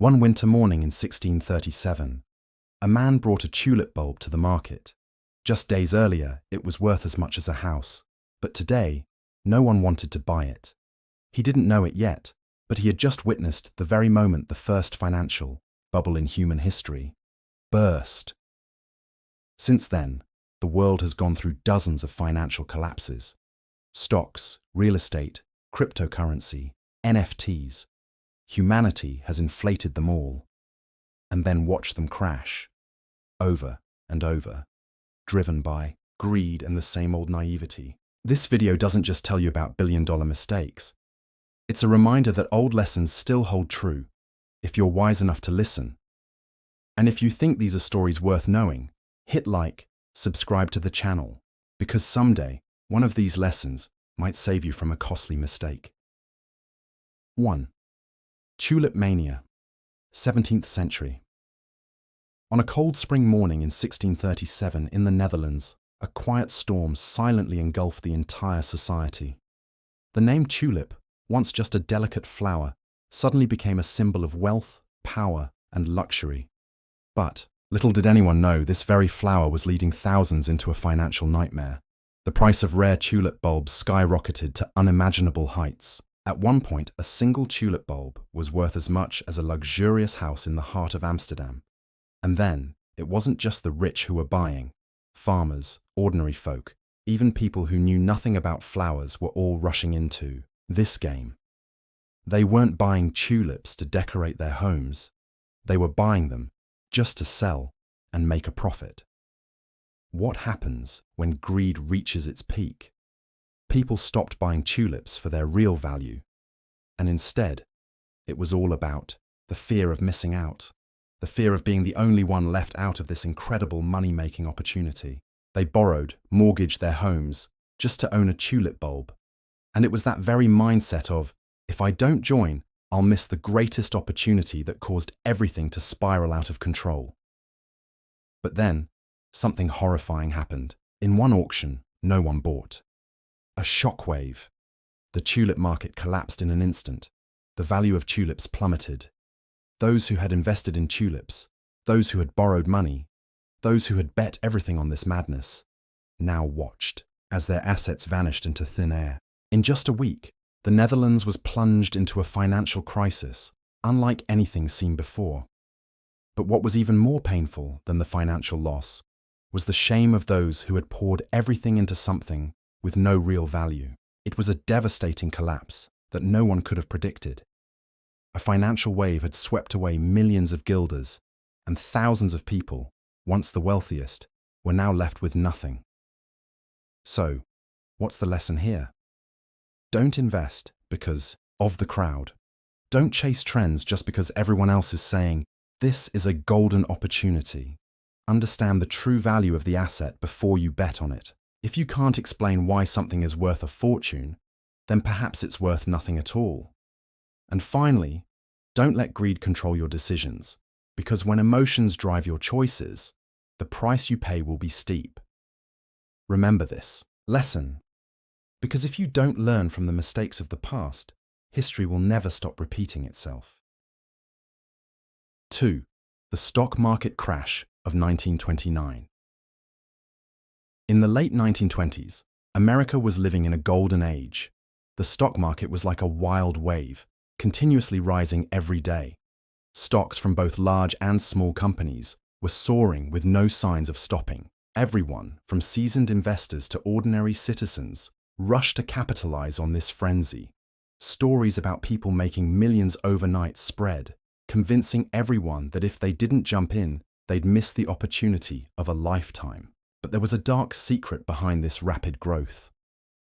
One winter morning in 1637, a man brought a tulip bulb to the market. Just days earlier, it was worth as much as a house, but today, no one wanted to buy it. He didn't know it yet, but he had just witnessed the very moment the first financial bubble in human history burst. Since then, the world has gone through dozens of financial collapses. Stocks, real estate, cryptocurrency, NFTs. Humanity has inflated them all, and then watched them crash, over and over, driven by greed and the same old naivety. This video doesn't just tell you about billion-dollar mistakes. It's a reminder that old lessons still hold true, if you're wise enough to listen. And if you think these are stories worth knowing, hit like, subscribe to the channel, because someday, one of these lessons might save you from a costly mistake. 1. Tulip mania, 17th century. On a cold spring morning in 1637 in the Netherlands, a quiet storm silently engulfed the entire society. The name tulip, once just a delicate flower, suddenly became a symbol of wealth, power, and luxury. But little did anyone know this very flower was leading thousands into a financial nightmare. The price of rare tulip bulbs skyrocketed to unimaginable heights. At one point, a single tulip bulb was worth as much as a luxurious house in the heart of Amsterdam. And then, it wasn't just the rich who were buying. Farmers, ordinary folk, even people who knew nothing about flowers were all rushing into this game. They weren't buying tulips to decorate their homes. They were buying them just to sell and make a profit. What happens when greed reaches its peak? People stopped buying tulips for their real value, and instead, it was all about the fear of missing out, the fear of being the only one left out of this incredible money-making opportunity. They borrowed, mortgaged their homes, just to own a tulip bulb. And it was that very mindset of, if I don't join, I'll miss the greatest opportunity that caused everything to spiral out of control. But then, something horrifying happened. In one auction, no one bought. A shockwave. The tulip market collapsed in an instant. The value of tulips plummeted. Those who had invested in tulips, those who had borrowed money, those who had bet everything on this madness, now watched as their assets vanished into thin air. In just a week, the Netherlands was plunged into a financial crisis, unlike anything seen before. But what was even more painful than the financial loss was the shame of those who had poured everything into something with no real value. It was a devastating collapse that no one could have predicted. A financial wave had swept away millions of guilders, and thousands of people, once the wealthiest, were now left with nothing. So, what's the lesson here? Don't invest because of the crowd. Don't chase trends just because everyone else is saying, this is a golden opportunity. Understand the true value of the asset before you bet on it. If you can't explain why something is worth a fortune, then perhaps it's worth nothing at all. And finally, don't let greed control your decisions, because when emotions drive your choices, the price you pay will be steep. Remember this lesson, because if you don't learn from the mistakes of the past, history will never stop repeating itself. 2. The stock market crash of 1929. In the late 1920s, America was living in a golden age. The stock market was like a wild wave, continuously rising every day. Stocks from both large and small companies were soaring with no signs of stopping. Everyone, from seasoned investors to ordinary citizens, rushed to capitalize on this frenzy. Stories about people making millions overnight spread, convincing everyone that if they didn't jump in, they'd miss the opportunity of a lifetime. But there was a dark secret behind this rapid growth.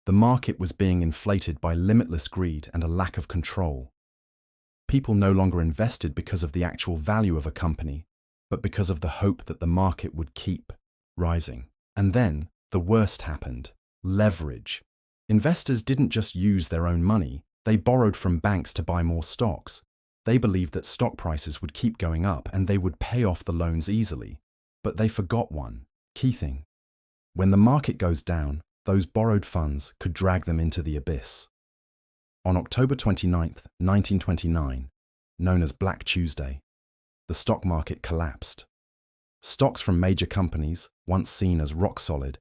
The market was being inflated by limitless greed and a lack of control. People no longer invested because of the actual value of a company, but because of the hope that the market would keep rising. And then, the worst happened: leverage. Investors didn't just use their own money, they borrowed from banks to buy more stocks. They believed that stock prices would keep going up and they would pay off the loans easily. But they forgot one key thing. When the market goes down, those borrowed funds could drag them into the abyss. On October 29, 1929, known as Black Tuesday, the stock market collapsed. Stocks from major companies, once seen as rock solid,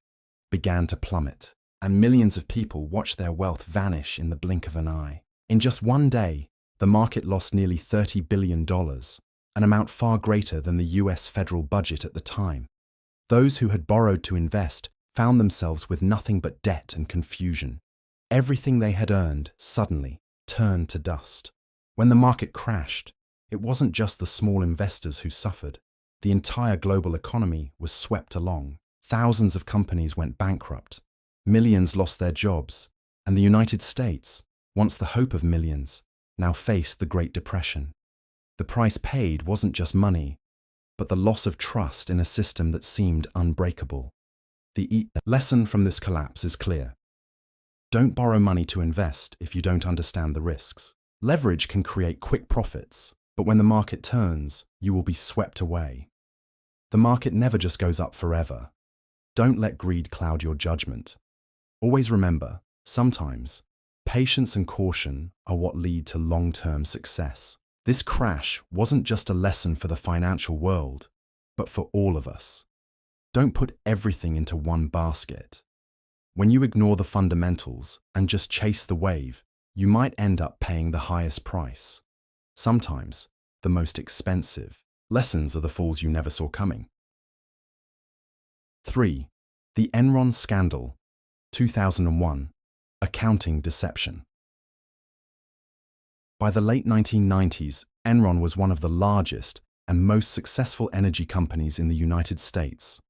began to plummet, and millions of people watched their wealth vanish in the blink of an eye. In just one day, the market lost nearly $30 billion, an amount far greater than the US federal budget at the time. Those who had borrowed to invest found themselves with nothing but debt and confusion. Everything they had earned suddenly turned to dust. When the market crashed, it wasn't just the small investors who suffered. The entire global economy was swept along. Thousands of companies went bankrupt. Millions lost their jobs. And the United States, once the hope of millions, now faced the Great Depression. The price paid wasn't just money, but the loss of trust in a system that seemed unbreakable. The lesson from this collapse is clear. Don't borrow money to invest if you don't understand the risks. Leverage can create quick profits, but when the market turns, you will be swept away. The market never just goes up forever. Don't let greed cloud your judgment. Always remember, sometimes, patience and caution are what lead to long-term success. This crash wasn't just a lesson for the financial world, but for all of us. Don't put everything into one basket. When you ignore the fundamentals and just chase the wave, you might end up paying the highest price. Sometimes, the most expensive. Lessons are the falls you never saw coming. 3. The Enron Scandal, 2001. Accounting Deception. By the late 1990s, Enron was one of the largest and most successful energy companies in the United States.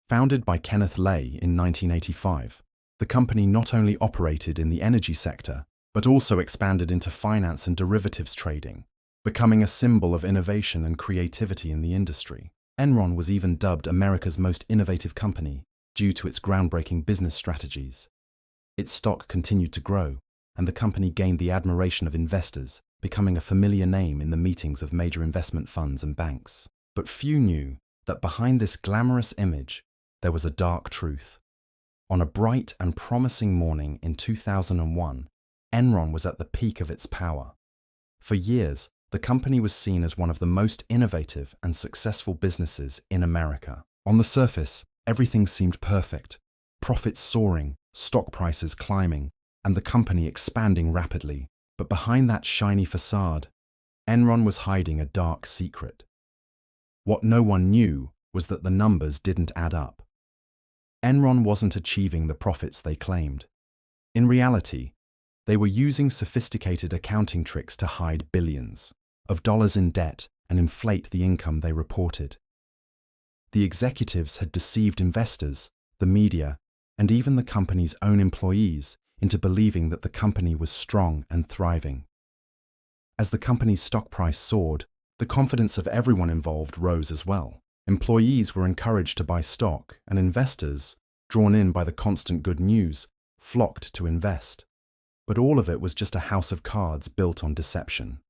Founded by Kenneth Lay in 1985, the company not only operated in the energy sector, but also expanded into finance and derivatives trading, becoming a symbol of innovation and creativity in the industry. Enron was even dubbed America's most innovative company due to its groundbreaking business strategies. Its stock continued to grow, and the company gained the admiration of investors, becoming a familiar name in the meetings of major investment funds and banks. But few knew that behind this glamorous image, there was a dark truth. On a bright and promising morning in 2001, Enron was at the peak of its power. For years, the company was seen as one of the most innovative and successful businesses in America. On the surface, everything seemed perfect. Profits soaring, stock prices climbing, and the company expanding rapidly. But behind that shiny facade, Enron was hiding a dark secret. What no one knew was that the numbers didn't add up. Enron wasn't achieving the profits they claimed. In reality, they were using sophisticated accounting tricks to hide billions of dollars in debt and inflate the income they reported. The executives had deceived investors, the media, and even the company's own employees into believing that the company was strong and thriving. As the company's stock price soared, the confidence of everyone involved rose as well. Employees were encouraged to buy stock, and investors, drawn in by the constant good news, flocked to invest. But all of it was just a house of cards built on deception.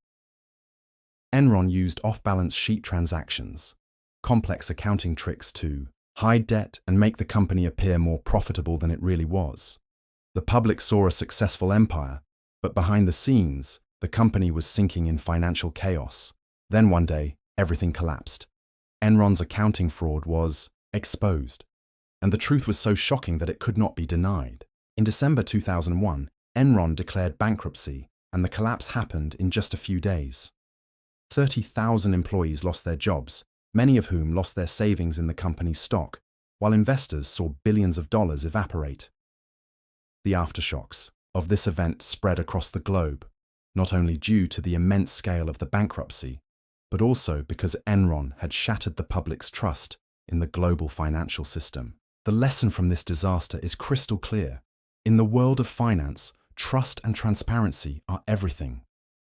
Enron used off-balance sheet transactions, complex accounting tricks to hide debt and make the company appear more profitable than it really was. The public saw a successful empire, but behind the scenes, the company was sinking in financial chaos. Then one day, everything collapsed. Enron's accounting fraud was exposed, and the truth was so shocking that it could not be denied. In December 2001, Enron declared bankruptcy, and the collapse happened in just a few days. 30,000 employees lost their jobs, many of whom lost their savings in the company's stock, while investors saw billions of dollars evaporate. The aftershocks of this event spread across the globe, not only due to the immense scale of the bankruptcy, but also because Enron had shattered the public's trust in the global financial system. The lesson from this disaster is crystal clear. In the world of finance, trust and transparency are everything.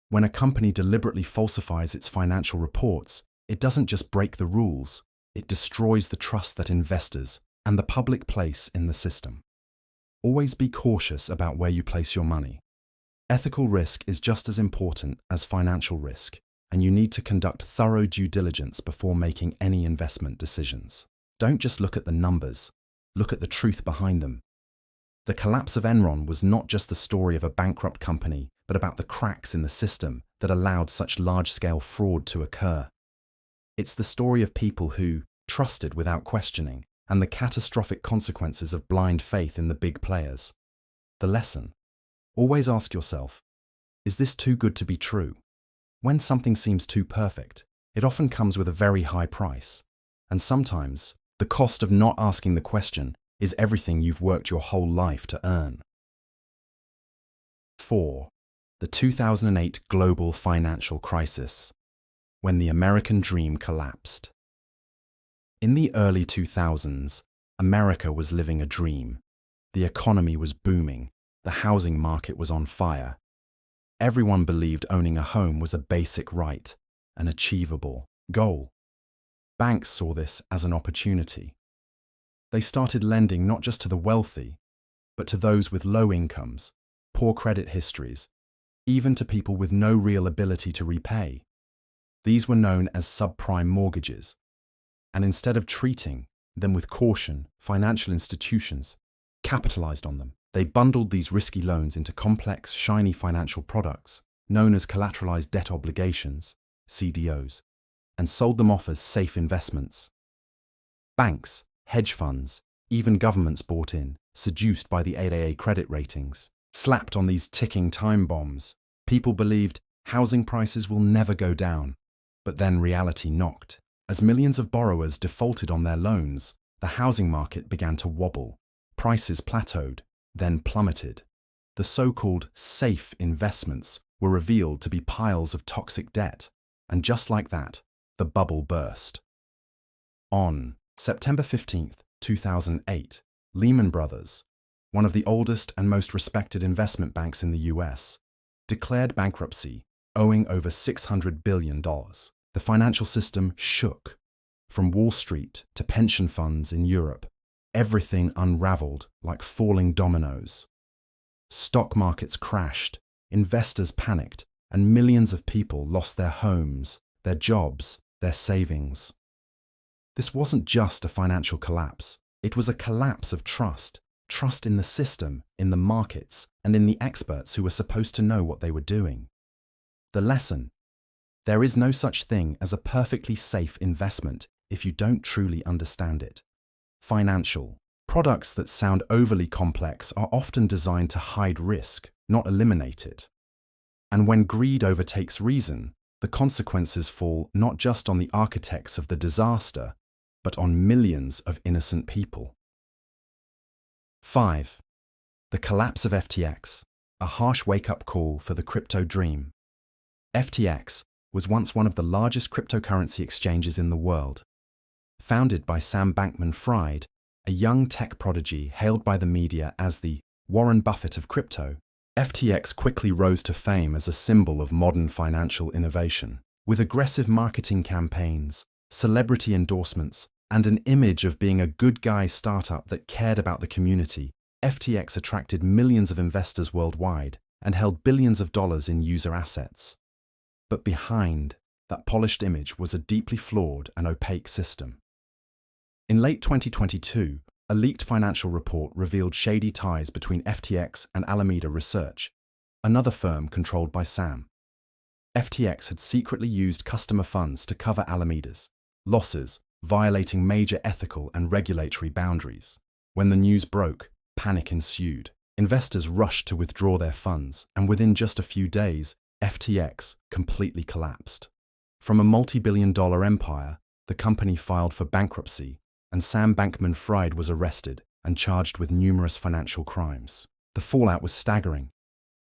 When a company deliberately falsifies its financial reports, it doesn't just break the rules, it destroys the trust that investors and the public place in the system. Always be cautious about where you place your money. Ethical risk is just as important as financial risk, and you need to conduct thorough due diligence before making any investment decisions. Don't just look at the numbers, look at the truth behind them. The collapse of Enron was not just the story of a bankrupt company, but about the cracks in the system that allowed such large-scale fraud to occur. It's the story of people who trusted without questioning, and the catastrophic consequences of blind faith in the big players. The lesson: always ask yourself, is this too good to be true? When something seems too perfect, it often comes with a very high price. And sometimes, the cost of not asking the question is everything you've worked your whole life to earn. 4. The 2008 global financial crisis, when the American dream collapsed. In the early 2000s, America was living a dream. The economy was booming, the housing market was on fire. Everyone believed owning a home was a basic right, an achievable goal. Banks saw this as an opportunity. They started lending not just to the wealthy, but to those with low incomes, poor credit histories, even to people with no real ability to repay. These were known as subprime mortgages, and instead of treating them with caution, financial institutions capitalized on them. They bundled these risky loans into complex, shiny financial products, known as collateralized debt obligations, CDOs, and sold them off as safe investments. Banks, hedge funds, even governments bought in, seduced by the AAA credit ratings, slapped on these ticking time bombs. People believed housing prices will never go down. But then reality knocked. As millions of borrowers defaulted on their loans, the housing market began to wobble. Prices plateaued, then plummeted. The so-called safe investments were revealed to be piles of toxic debt. And just like that, the bubble burst. On September 15, 2008, Lehman Brothers, one of the oldest and most respected investment banks in the US, declared bankruptcy, owing over $600 billion. The financial system shook. From Wall Street to pension funds in Europe, everything unraveled like falling dominoes. Stock markets crashed, investors panicked, and millions of people lost their homes, their jobs, their savings. This wasn't just a financial collapse. It was a collapse of trust. Trust in the system, in the markets, and in the experts who were supposed to know what they were doing. The lesson: there is no such thing as a perfectly safe investment if you don't truly understand it. Financial products that sound overly complex are often designed to hide risk, not eliminate it. And when greed overtakes reason, the consequences fall not just on the architects of the disaster, but on millions of innocent people. 5. The collapse of FTX, a harsh wake-up call for the crypto dream. FTX was once one of the largest cryptocurrency exchanges in the world. Founded by Sam Bankman-Fried, a young tech prodigy hailed by the media as the Warren Buffett of crypto, FTX quickly rose to fame as a symbol of modern financial innovation. With aggressive marketing campaigns, celebrity endorsements, and an image of being a good guy startup that cared about the community, FTX attracted millions of investors worldwide and held billions of dollars in user assets. But behind that polished image was a deeply flawed and opaque system. In late 2022, a leaked financial report revealed shady ties between FTX and Alameda Research, another firm controlled by Sam. FTX had secretly used customer funds to cover Alameda's losses, violating major ethical and regulatory boundaries. When the news broke, panic ensued. Investors rushed to withdraw their funds, and within just a few days, FTX completely collapsed. From a multi-billion-dollar empire, the company filed for bankruptcy, and Sam Bankman-Fried was arrested and charged with numerous financial crimes. The fallout was staggering.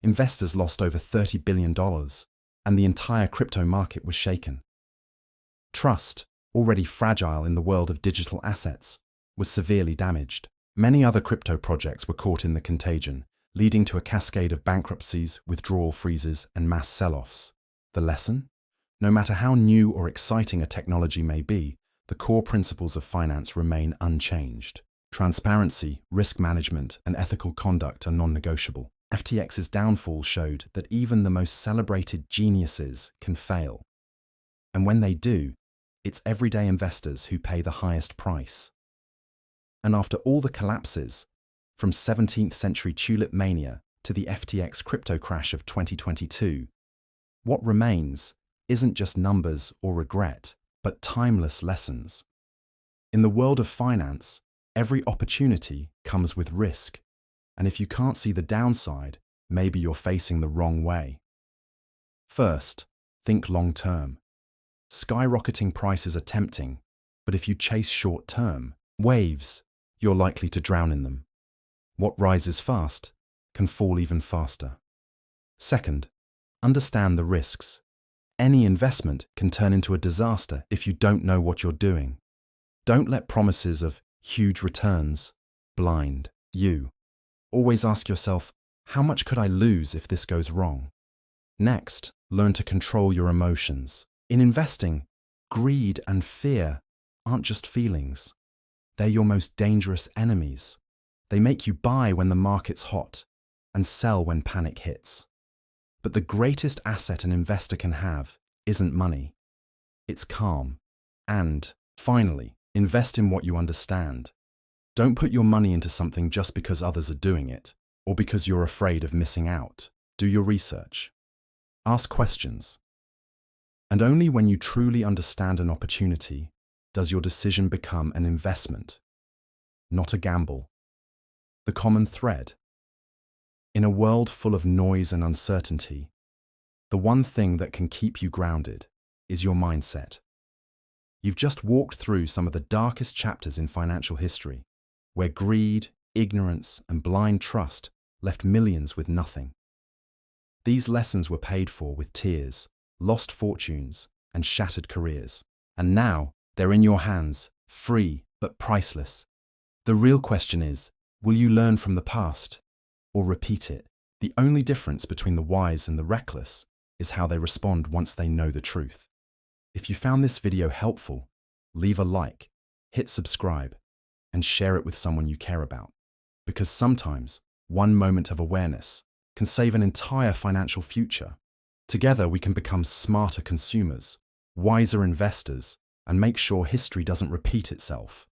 Investors lost over $30 billion, and the entire crypto market was shaken. Trust, already fragile in the world of digital assets, was severely damaged. Many other crypto projects were caught in the contagion, leading to a cascade of bankruptcies, withdrawal freezes, and mass sell-offs. The lesson? No matter how new or exciting a technology may be, the core principles of finance remain unchanged. Transparency, risk management, and ethical conduct are non-negotiable. FTX's downfall showed that even the most celebrated geniuses can fail. And when they do, it's everyday investors who pay the highest price. And after all the collapses, from 17th century tulip mania to the FTX crypto crash of 2022, what remains isn't just numbers or regret, but timeless lessons. In the world of finance, every opportunity comes with risk, and if you can't see the downside, maybe you're facing the wrong way. First, think long-term. Skyrocketing prices are tempting, but if you chase short-term waves, you're likely to drown in them. What rises fast can fall even faster. Second, understand the risks. Any investment can turn into a disaster if you don't know what you're doing. Don't let promises of huge returns blind you. Always ask yourself, how much could I lose if this goes wrong? Next, learn to control your emotions. In investing, greed and fear aren't just feelings. They're your most dangerous enemies. They make you buy when the market's hot and sell when panic hits. But the greatest asset an investor can have isn't money. It's calm. And, finally, invest in what you understand. Don't put your money into something just because others are doing it, or because you're afraid of missing out. Do your research. Ask questions. And only when you truly understand an opportunity does your decision become an investment, not a gamble. The common thread. In a world full of noise and uncertainty, the one thing that can keep you grounded is your mindset. You've just walked through some of the darkest chapters in financial history, where greed, ignorance, and blind trust left millions with nothing. These lessons were paid for with tears, lost fortunes, and shattered careers. And now they're in your hands, free but priceless. The real question is, will you learn from the past or repeat it? The only difference between the wise and the reckless is how they respond once they know the truth. If you found this video helpful, leave a like, hit subscribe, and share it with someone you care about. Because sometimes one moment of awareness can save an entire financial future. Together we can become smarter consumers, wiser investors, and make sure history doesn't repeat itself.